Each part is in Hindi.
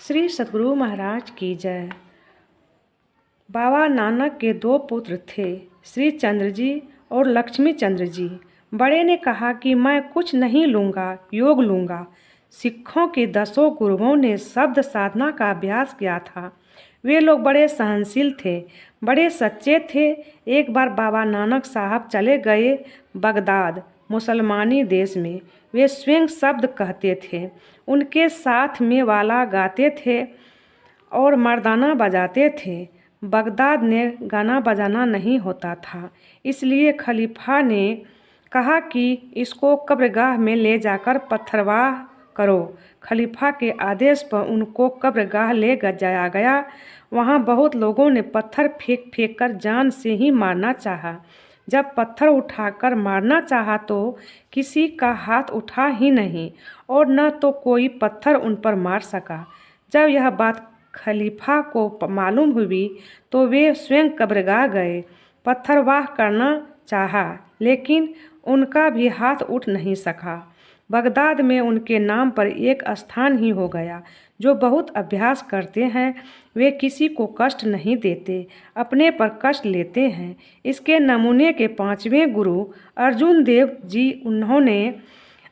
श्री सतगुरु महाराज की जय। बाबा नानक के दो पुत्र थे, श्री चंद्र जी और लक्ष्मी चंद्र जी। बड़े ने कहा कि मैं कुछ नहीं लूँगा, योग लूँगा। सिखों के 10 गुरुओं ने शब्द साधना का अभ्यास किया था। वे लोग बड़े सहनशील थे, बड़े सच्चे थे। एक बार बाबा नानक साहब चले गए बगदाद, मुसलमानी देश में। वे स्वयं शब्द कहते थे, उनके साथ में वाला गाते थे और मर्दाना बजाते थे। बगदाद ने गाना बजाना नहीं होता था, इसलिए खलीफा ने कहा कि इसको कब्रगाह में ले जाकर पत्थरवाह करो। खलीफा के आदेश पर उनको कब्रगाह ले जाया गया। वहाँ बहुत लोगों ने पत्थर फेंक फेंक कर जान से ही मारना चाहा। जब पत्थर उठाकर मारना चाहा तो किसी का हाथ उठा ही नहीं और न तो कोई पत्थर उन पर मार सका। जब यह बात खलीफा को मालूम हुई तो वे स्वयं कब्रगाह गए। पत्थरवाह करना चाहा, लेकिन उनका भी हाथ उठ नहीं सका। बगदाद में उनके नाम पर एक स्थान ही हो गया। जो बहुत अभ्यास करते हैं वे किसी को कष्ट नहीं देते, अपने पर कष्ट लेते हैं। इसके नमूने के 5वें गुरु अर्जुन देव जी, उन्होंने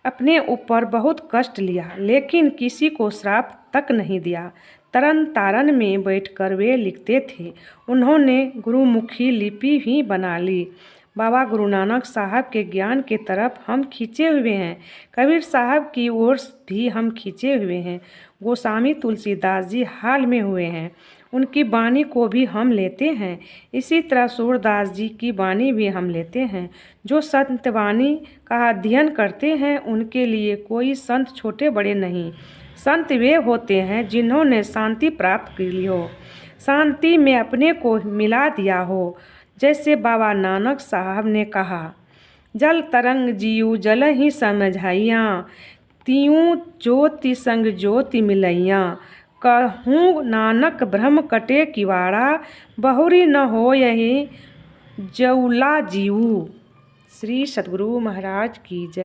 अपने ऊपर बहुत कष्ट लिया, लेकिन किसी को श्राप तक नहीं दिया। तरन तारन में बैठकर वे लिखते थे। उन्होंने गुरुमुखी लिपि भी बना ली। बाबा गुरु नानक साहब के ज्ञान के तरफ हम खींचे हुए हैं, कबीर साहब की ओर भी हम खींचे हुए हैं। गोस्वामी तुलसीदास जी हाल में हुए हैं, उनकी वाणी को भी हम लेते हैं। इसी तरह सूरदास जी की वाणी भी हम लेते हैं। जो संत वाणी का अध्ययन करते हैं उनके लिए कोई संत छोटे बड़े नहीं। संत वे होते हैं जिन्होंने शांति प्राप्त की ली हो, शांति में अपने को मिला दिया हो। जैसे बाबा नानक साहब ने कहा, जल तरंग जीव जल ही समझाइया, तियूं ज्योति संग ज्योति मिलैया। कहूँ नानक ब्रह्म कटे किवाड़ा, बहुरी न हो यही जौला जीव। श्री सतगुरु महाराज की जय।